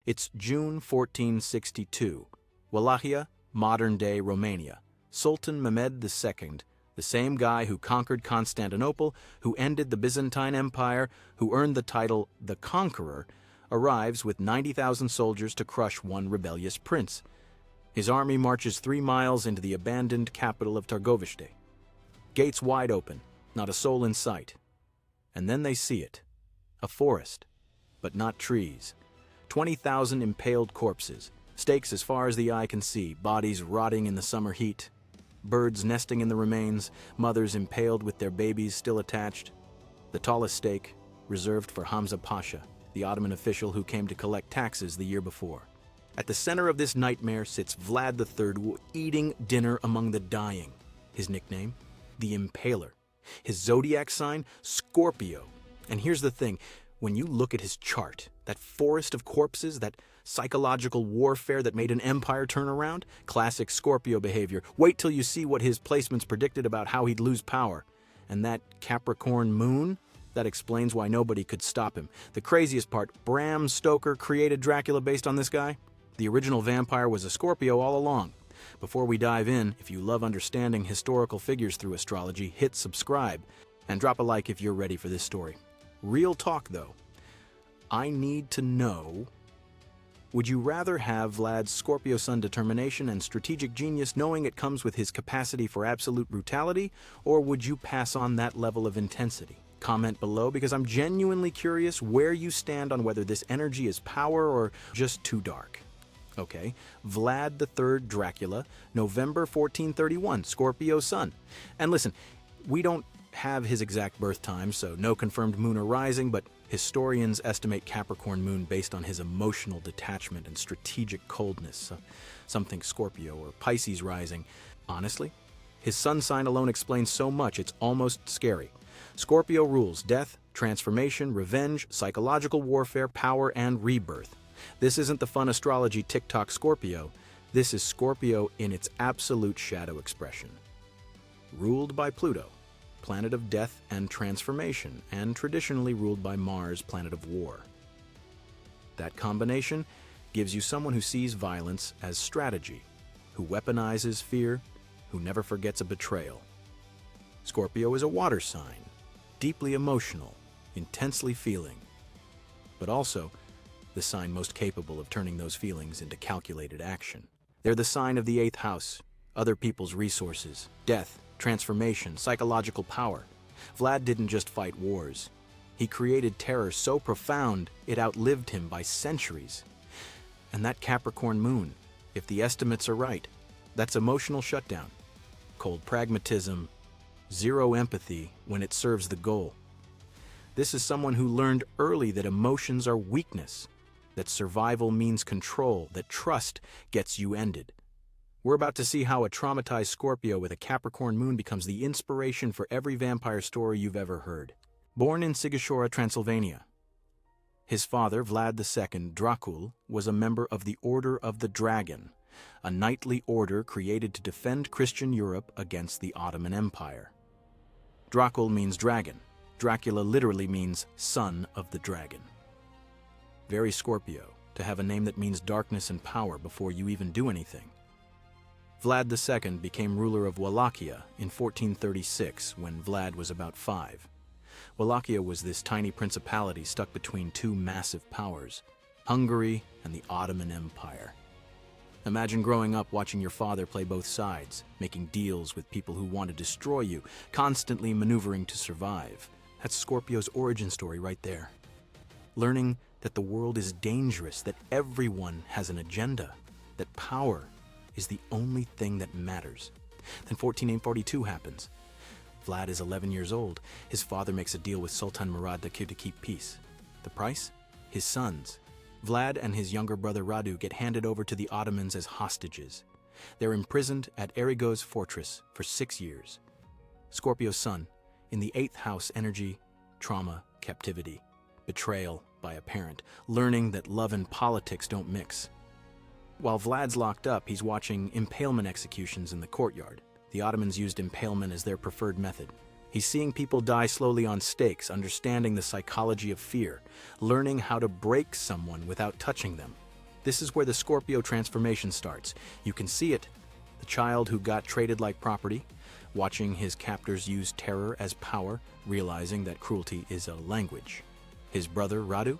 It's June 1462. Wallachia, modern-day Romania. Sultan Mehmed II, the same guy who conquered Constantinople, who ended the Byzantine Empire, who earned the title the Conqueror, arrives with 90,000 soldiers to crush one rebellious prince. His army marches 3 miles into the abandoned capital of Targovishte. Gates wide open, not a soul in sight. And then they see it. A forest, but not trees. 20,000 impaled corpses, stakes as far as the eye can see, bodies rotting in the summer heat, birds nesting in the remains, mothers impaled with their babies still attached. The tallest stake, reserved for Hamza Pasha, the Ottoman official who came to collect taxes the year before. At the center of this nightmare sits Vlad III eating dinner among the dying. His nickname? The Impaler. His zodiac sign? Scorpio. And here's the thing, when you look at his chart, that forest of corpses, that psychological warfare that made an empire turn around, classic Scorpio behavior. Wait till you see what his placements predicted about how he'd lose power. And that Capricorn moon? That explains why nobody could stop him. The craziest part, Bram Stoker created Dracula based on this guy. The original vampire was a Scorpio all along. Before we dive in, if you love understanding historical figures through astrology, hit subscribe and drop a like if you're ready for this story. Real talk though, I need to know, would you rather have Vlad's Scorpio sun determination and strategic genius knowing it comes with his capacity for absolute brutality, or would you pass on that level of intensity? Comment below because I'm genuinely curious where you stand on whether this energy is power or just too dark. Okay, Vlad III Dracula, November 1431, Scorpio sun. And listen, we don't have his exact birth time, so no confirmed moon or rising, but historians estimate Capricorn moon based on his emotional detachment and strategic coldness. So some think Scorpio or Pisces rising. Honestly, his sun sign alone explains so much it's almost scary. Scorpio rules death, transformation, revenge, psychological warfare, power, and rebirth. This isn't the fun astrology TikTok Scorpio. This is Scorpio in its absolute shadow expression. Ruled by Pluto, planet of death and transformation, and traditionally ruled by Mars, planet of war. That combination gives you someone who sees violence as strategy, who weaponizes fear, who never forgets a betrayal. Scorpio is a water sign, deeply emotional, intensely feeling, but also the sign most capable of turning those feelings into calculated action. They're the sign of the 8th house, other people's resources, death, transformation, psychological power. Vlad didn't just fight wars. He created terror so profound it outlived him by centuries. And that Capricorn moon, if the estimates are right, that's emotional shutdown, cold pragmatism, zero empathy when it serves the goal. This is someone who learned early that emotions are weakness, that survival means control, that trust gets you ended. We're about to see how a traumatized Scorpio with a Capricorn moon becomes the inspiration for every vampire story you've ever heard. Born in Sighisoara, Transylvania, his father, Vlad II Dracula, was a member of the Order of the Dragon, a knightly order created to defend Christian Europe against the Ottoman Empire. Dracula means dragon. Dracula literally means son of the dragon. Very Scorpio, to have a name that means darkness and power before you even do anything. Vlad II became ruler of Wallachia in 1436 when Vlad was about 5. Wallachia was this tiny principality stuck between two massive powers, Hungary and the Ottoman Empire. Imagine growing up watching your father play both sides, making deals with people who want to destroy you, constantly maneuvering to survive. That's Scorpio's origin story right there. Learning that the world is dangerous, that everyone has an agenda, that power is the only thing that matters. Then 1442 happens. Vlad is 11 years old. His father makes a deal with Sultan Murad II to keep peace. The price? His sons. Vlad and his younger brother Radu get handed over to the Ottomans as hostages. They're imprisoned at Erigo's fortress for 6 years. Scorpio's sun, in the 8th house energy, trauma, captivity, betrayal by a parent, learning that love and politics don't mix. While Vlad's locked up, he's watching impalement executions in the courtyard. The Ottomans used impalement as their preferred method. He's seeing people die slowly on stakes, understanding the psychology of fear, learning how to break someone without touching them. This is where the Scorpio transformation starts. You can see it. The child who got traded like property, watching his captors use terror as power, realizing that cruelty is a language. His brother, Radu,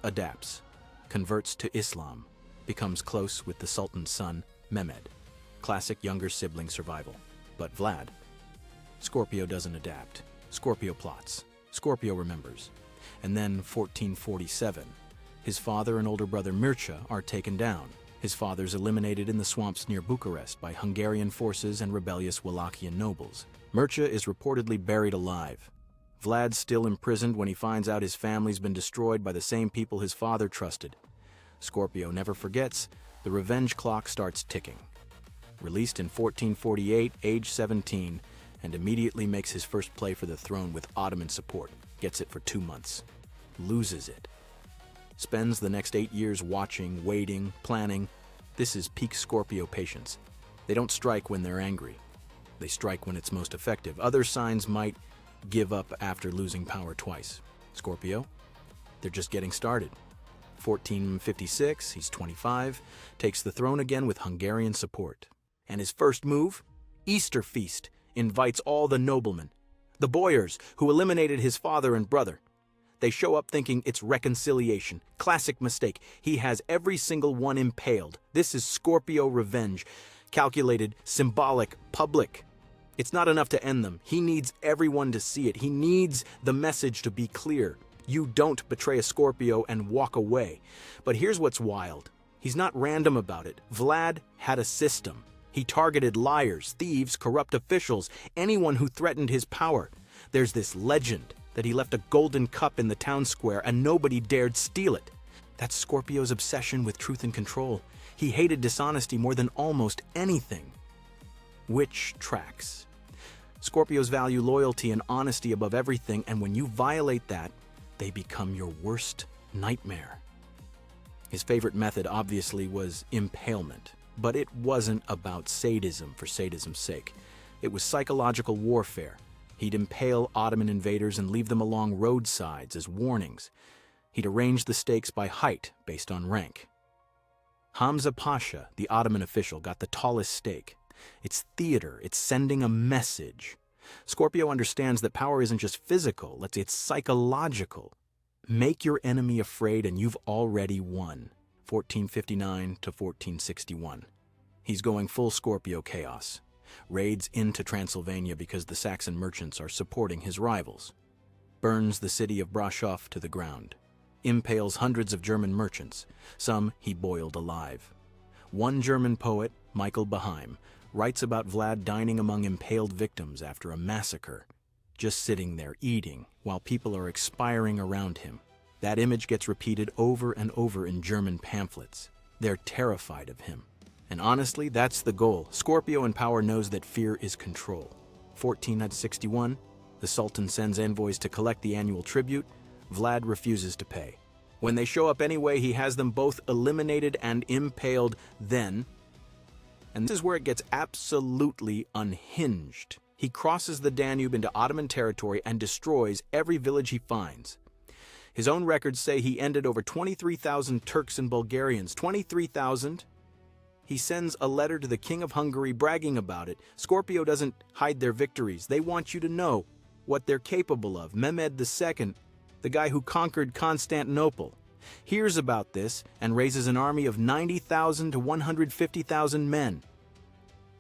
adapts, converts to Islam, becomes close with the Sultan's son, Mehmed. Classic younger sibling survival. But Vlad, Scorpio doesn't adapt. Scorpio plots. Scorpio remembers. And then 1447, his father and older brother Mircea are taken down. His father's eliminated in the swamps near Bucharest by Hungarian forces and rebellious Wallachian nobles. Mircea is reportedly buried alive. Vlad's still imprisoned when he finds out his family's been destroyed by the same people his father trusted. Scorpio never forgets. The revenge clock starts ticking. Released in 1448, age 17, and immediately makes his first play for the throne with Ottoman support. Gets it for 2 months. Loses it. Spends the next 8 years watching, waiting, planning. This is peak Scorpio patience. They don't strike when they're angry. They strike when it's most effective. Other signs might give up after losing power twice. Scorpio, they're just getting started. 1456, he's 25, takes the throne again with Hungarian support. And his first move? Easter feast. Invites all the noblemen, the boyars who eliminated his father and brother. They show up thinking it's reconciliation. Classic mistake. He has every single one impaled. This is Scorpio revenge. Calculated, symbolic, public. It's not enough to end them. He needs everyone to see it. He needs the message to be clear. You don't betray a Scorpio and walk away. But here's what's wild. He's not random about it. Vlad had a system. He targeted liars, thieves, corrupt officials, anyone who threatened his power. There's this legend that he left a golden cup in the town square and nobody dared steal it. That's Scorpio's obsession with truth and control. He hated dishonesty more than almost anything. Which tracks. Scorpios value loyalty and honesty above everything, and when you violate that, they become your worst nightmare. His favorite method, obviously, was impalement. But it wasn't about sadism for sadism's sake. It was psychological warfare. He'd impale Ottoman invaders and leave them along roadsides as warnings. He'd arrange the stakes by height based on rank. Hamza Pasha, the Ottoman official, got the tallest stake. It's theater. It's sending a message. Scorpio understands that power isn't just physical. It's psychological. Make your enemy afraid and you've already won. 1459 to 1461. He's going full Scorpio chaos. Raids into Transylvania because the Saxon merchants are supporting his rivals. Burns the city of Brasov to the ground. Impales hundreds of German merchants. Some he boiled alive. One German poet, Michael Beheim, writes about Vlad dining among impaled victims after a massacre, just sitting there eating while people are expiring around him. That image gets repeated over and over in German pamphlets. They're terrified of him. And honestly, that's the goal. Scorpio in power knows that fear is control. 1461, the Sultan sends envoys to collect the annual tribute. Vlad refuses to pay. When they show up anyway, he has them both eliminated and impaled then. And this is where it gets absolutely unhinged. He crosses the Danube into Ottoman territory and destroys every village he finds. His own records say he ended over 23,000 Turks and Bulgarians. 23,000? He sends a letter to the King of Hungary bragging about it. Scorpio doesn't hide their victories. They want you to know what they're capable of. Mehmed II, the guy who conquered Constantinople, hears about this and raises an army of 90,000 to 150,000 men.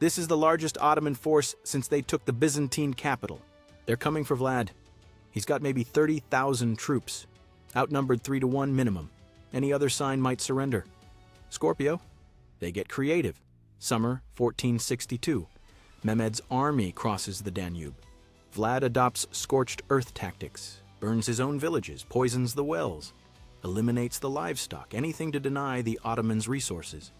This is the largest Ottoman force since they took the Byzantine capital. They're coming for Vlad. He's got maybe 30,000 troops, outnumbered 3-1 minimum. Any other sign might surrender. Scorpio, they get creative. Summer 1462. Mehmed's army crosses the Danube. Vlad adopts scorched earth tactics, burns his own villages, poisons the wells, eliminates the livestock, anything to deny the Ottomans' resources,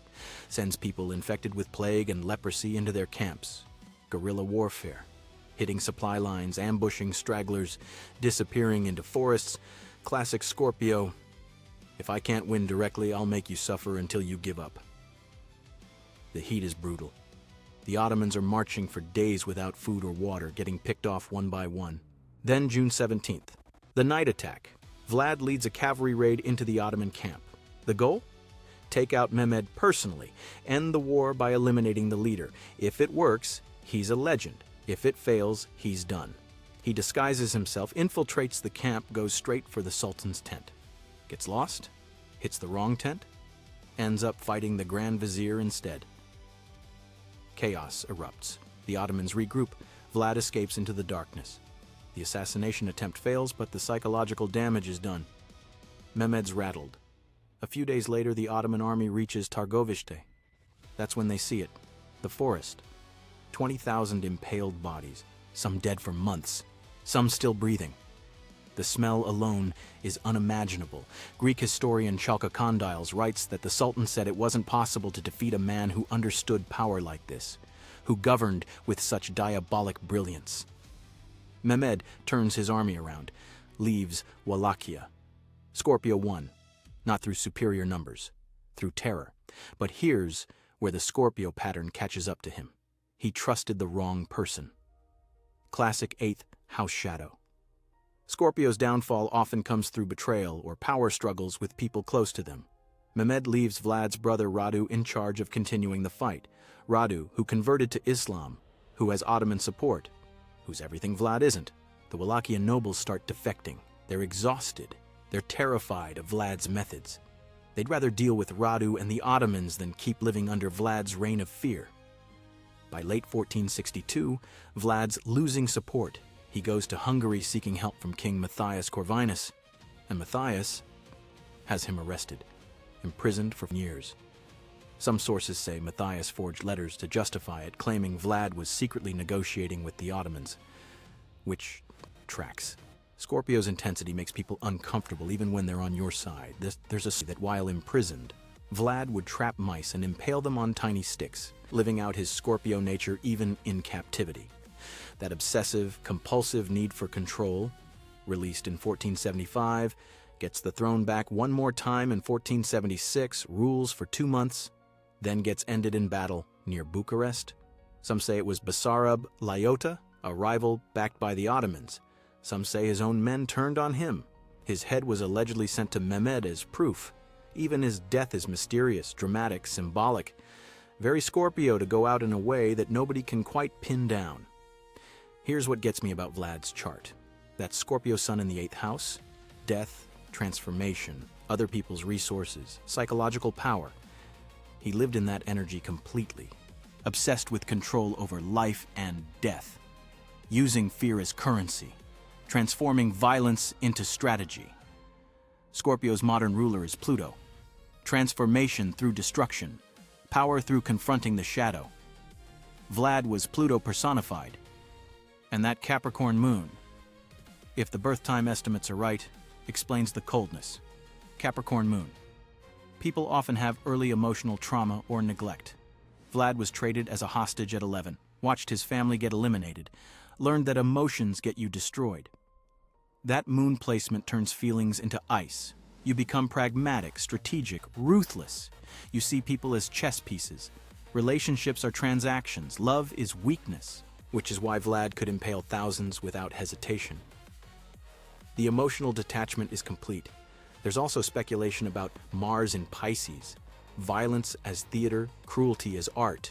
sends people infected with plague and leprosy into their camps. Guerrilla warfare, hitting supply lines, ambushing stragglers, disappearing into forests. Classic Scorpio. If I can't win directly, I'll make you suffer until you give up. The heat is brutal. The Ottomans are marching for days without food or water, getting picked off one by one. Then June 17th, the night attack. Vlad leads a cavalry raid into the Ottoman camp. The goal? take out Mehmed personally, end the war by eliminating the leader. If it works, he's a legend. If it fails, he's done. He disguises himself, infiltrates the camp, goes straight for the Sultan's tent. Gets lost, hits the wrong tent, ends up fighting the Grand Vizier instead. Chaos erupts. The Ottomans regroup. Vlad escapes into the darkness. The assassination attempt fails, but the psychological damage is done. Mehmed's rattled. A few days later, the Ottoman army reaches Targovishte. That's when they see it. The forest. 20,000 impaled bodies, some dead for months, some still breathing. The smell alone is unimaginable. Greek historian Chalkokondyles writes that the Sultan said it wasn't possible to defeat a man who understood power like this, who governed with such diabolic brilliance. Mehmed turns his army around, leaves Wallachia. Scorpio won, not through superior numbers, through terror. But here's where the Scorpio pattern catches up to him. He trusted the wrong person. Classic 8th house shadow. Scorpio's downfall often comes through betrayal or power struggles with people close to them. Mehmed leaves Vlad's brother Radu in charge of continuing the fight. Radu, who converted to Islam, who has Ottoman support, who's everything Vlad isn't. The Wallachian nobles start defecting. They're exhausted. They're terrified of Vlad's methods. They'd rather deal with Radu and the Ottomans than keep living under Vlad's reign of fear. By late 1462, Vlad's losing support. He goes to Hungary seeking help from King Matthias Corvinus, and Matthias has him arrested, imprisoned for years. Some sources say Matthias forged letters to justify it, claiming Vlad was secretly negotiating with the Ottomans, which tracks. Scorpio's intensity makes people uncomfortable even when they're on your side. There's a that while imprisoned, Vlad would trap mice and impale them on tiny sticks, living out his Scorpio nature even in captivity. That obsessive, compulsive need for control, released in 1475, gets the throne back one more time in 1476, rules for 2 months, then gets ended in battle near Bucharest. Some say it was Basarab Laiota, a rival backed by the Ottomans. Some say his own men turned on him. His head was allegedly sent to Mehmed as proof. Even his death is mysterious, dramatic, symbolic. Very Scorpio to go out in a way that nobody can quite pin down. Here's what gets me about Vlad's chart. That Scorpio sun in the 8th house, death, transformation, other people's resources, psychological power. He lived in that energy completely, obsessed with control over life and death, using fear as currency, transforming violence into strategy. Scorpio's modern ruler is Pluto. Transformation through destruction, power through confronting the shadow. Vlad was Pluto personified. And that Capricorn moon, if the birth time estimates are right, explains the coldness. Capricorn moon. People often have early emotional trauma or neglect. Vlad was traded as a hostage at 11, watched his family get eliminated, learned that emotions get you destroyed. That moon placement turns feelings into ice. You become pragmatic, strategic, ruthless. You see people as chess pieces. Relationships are transactions. Love is weakness, which is why Vlad could impale thousands without hesitation. The emotional detachment is complete. There's also speculation about Mars in Pisces, violence as theater, cruelty as art.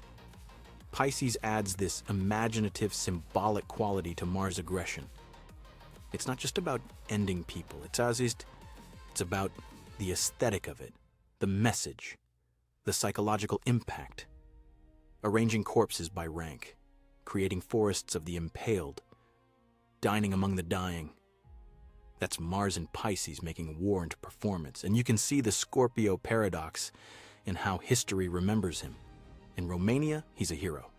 Pisces adds this imaginative, symbolic quality to Mars' aggression. It's not just about ending people, it's about the aesthetic of it, the message, the psychological impact. Arranging corpses by rank, creating forests of the impaled, dining among the dying. That's Mars and Pisces making war into performance, and you can see the Scorpio paradox in how history remembers him. In Romania, he's a hero.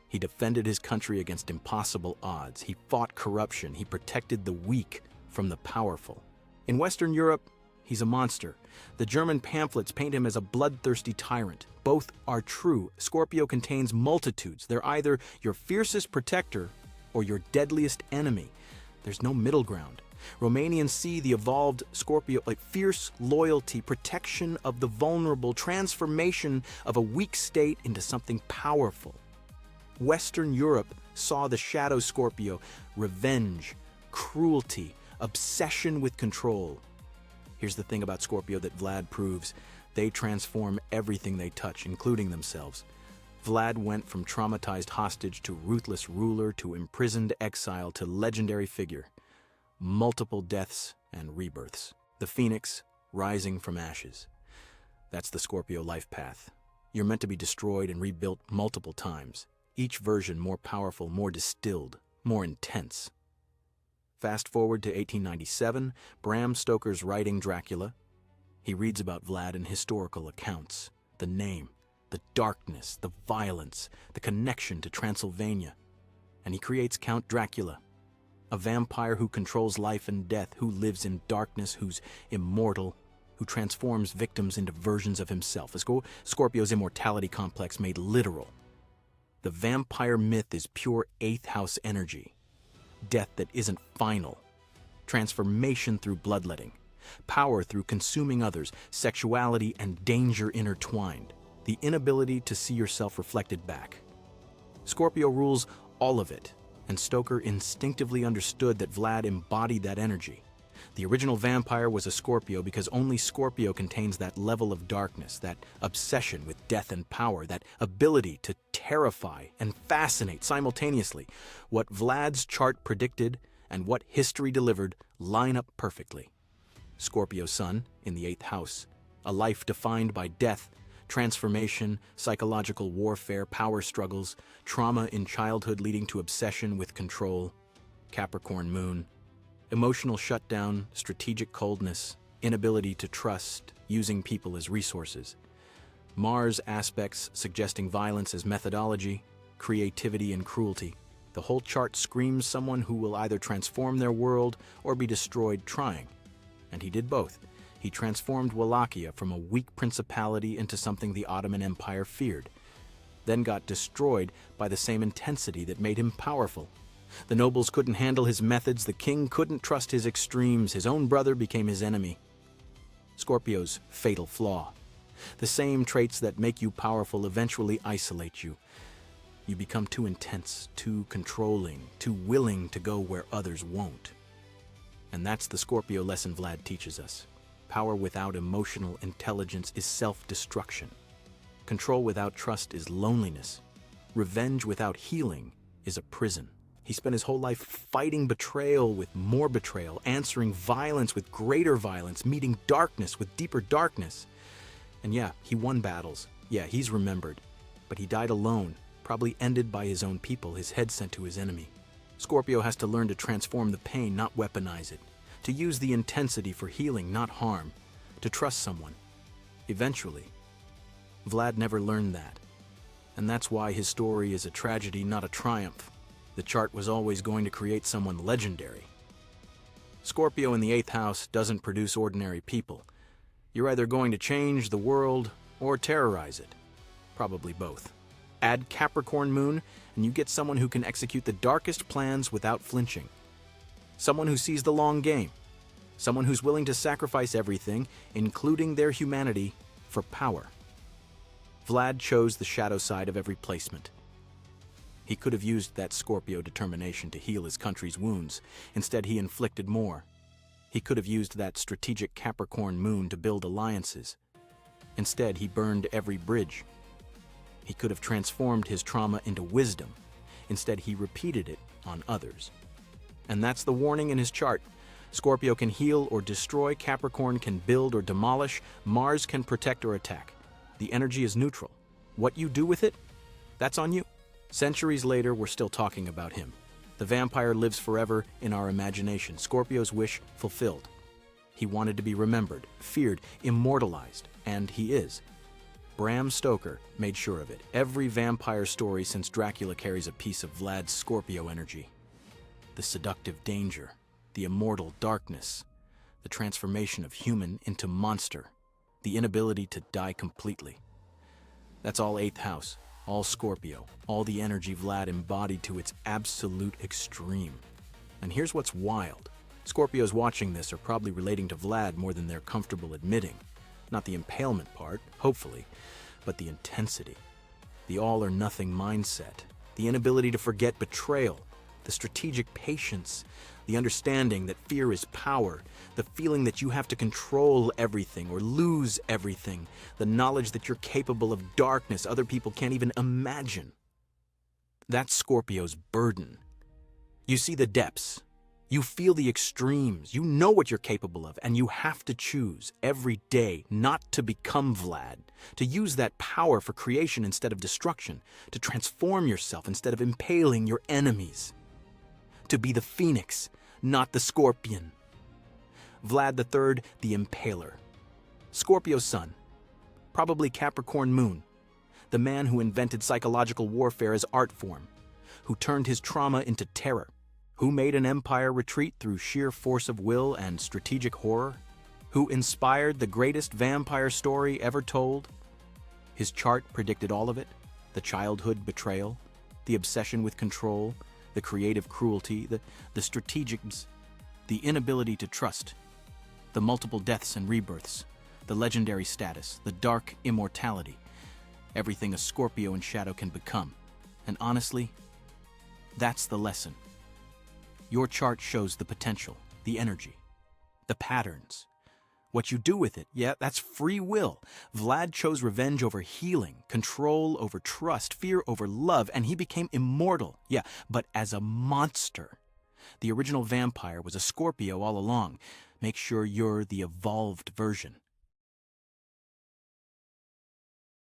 He defended his country against impossible odds. He fought corruption. He protected the weak from the powerful. In Western Europe, he's a monster. The German pamphlets paint him as a bloodthirsty tyrant. Both are true. Scorpio contains multitudes. They're either your fiercest protector or your deadliest enemy. There's no middle ground. Romanians see the evolved Scorpio like fierce loyalty, protection of the vulnerable, transformation of a weak state into something powerful. Western Europe saw the shadow Scorpio, revenge, cruelty, obsession with control. Here's the thing about Scorpio that Vlad proves: They transform everything they touch, including themselves. Vlad went from traumatized hostage to ruthless ruler to imprisoned exile to legendary figure. Multiple deaths and rebirths. The phoenix rising from ashes. That's the Scorpio life path. You're meant to be destroyed and rebuilt multiple times. Each version more powerful, more distilled, more intense. Fast forward to 1897, Bram Stoker's writing Dracula. He reads about Vlad in historical accounts. The name, the darkness, the violence, the connection to Transylvania. And he creates Count Dracula, a vampire who controls life and death, who lives in darkness, who's immortal, who transforms victims into versions of himself. Scorpio's immortality complex made literal. The vampire myth is pure eighth house energy. Death that isn't final. Transformation through bloodletting. Power through consuming others. Sexuality and danger intertwined. The inability to see yourself reflected back. Scorpio rules all of it, and Stoker instinctively understood that Vlad embodied that energy. The original vampire was a Scorpio because only Scorpio contains that level of darkness, that obsession with death and power, that ability to terrify and fascinate simultaneously. What Vlad's chart predicted and what history delivered line up perfectly. Scorpio sun in the 8th house, a life defined by death, transformation, psychological warfare, power struggles, trauma in childhood leading to obsession with control. Capricorn moon, emotional shutdown, strategic coldness, inability to trust, using people as resources. Mars aspects suggesting violence as methodology, creativity and cruelty. The whole chart screams someone who will either transform their world or be destroyed trying. And he did both. He transformed Wallachia from a weak principality into something the Ottoman Empire feared, then got destroyed by the same intensity that made him powerful. The nobles couldn't handle his methods, the king couldn't trust his extremes, his own brother became his enemy. Scorpio's fatal flaw. The same traits that make you powerful eventually isolate you. You become too intense, too controlling, too willing to go where others won't. And that's the Scorpio lesson Vlad teaches us. Power without emotional intelligence is self-destruction. Control without trust is loneliness. Revenge without healing is a prison. He spent his whole life fighting betrayal with more betrayal, answering violence with greater violence, meeting darkness with deeper darkness. And yeah, he won battles. Yeah, he's remembered. But he died alone, probably ended by his own people, his head sent to his enemy. Scorpio has to learn to transform the pain, not weaponize it. To use the intensity for healing, not harm. To trust someone. Eventually. Vlad never learned that. And that's why his story is a tragedy, not a triumph. The chart was always going to create someone legendary. Scorpio in the 8th house doesn't produce ordinary people. You're either going to change the world or terrorize it. Probably both. Add Capricorn moon, and you get someone who can execute the darkest plans without flinching. Someone who sees the long game. Someone who's willing to sacrifice everything, including their humanity, for power. Vlad chose the shadow side of every placement. He could have used that Scorpio determination to heal his country's wounds. Instead, he inflicted more. He could have used that strategic Capricorn moon to build alliances. Instead, he burned every bridge. He could have transformed his trauma into wisdom. Instead, he repeated it on others. And that's the warning in his chart. Scorpio can heal or destroy, Capricorn can build or demolish, Mars can protect or attack. The energy is neutral. What you do with it, that's on you. Centuries later, we're still talking about him. The vampire lives forever in our imagination, Scorpio's wish fulfilled. He wanted to be remembered, feared, immortalized, and he is. Bram Stoker made sure of it. Every vampire story since Dracula carries a piece of Vlad's Scorpio energy. The seductive danger, the immortal darkness, the transformation of human into monster, the inability to die completely. That's all 8th house, all Scorpio, all the energy Vlad embodied to its absolute extreme. And here's what's wild. Scorpios watching this are probably relating to Vlad more than they're comfortable admitting. Not the impalement part, hopefully, but the intensity. The all or nothing mindset. The inability to forget betrayal. The strategic patience, the understanding that fear is power, the feeling that you have to control everything or lose everything, the knowledge that you're capable of darkness other people can't even imagine. That's Scorpio's burden. You see the depths. You feel the extremes. You know what you're capable of, and you have to choose every day not to become Vlad, to use that power for creation instead of destruction, to transform yourself instead of impaling your enemies, to be the phoenix, not the scorpion. Vlad III, the Impaler. Scorpio's sun, probably Capricorn moon, the man who invented psychological warfare as art form, who turned his trauma into terror, who made an empire retreat through sheer force of will and strategic horror, who inspired the greatest vampire story ever told. His chart predicted all of it: the childhood betrayal, the obsession with control, the creative cruelty, the strategic, the inability to trust, the multiple deaths and rebirths, the legendary status, the dark immortality, everything a Scorpio in shadow can become. And honestly, that's the lesson. Your chart shows the potential, the energy, the patterns. What you do with it, yeah, that's free will. Vlad chose revenge over healing, control over trust, fear over love, and he became immortal, yeah, but as a monster. The original vampire was a Scorpio all along. Make sure you're the evolved version.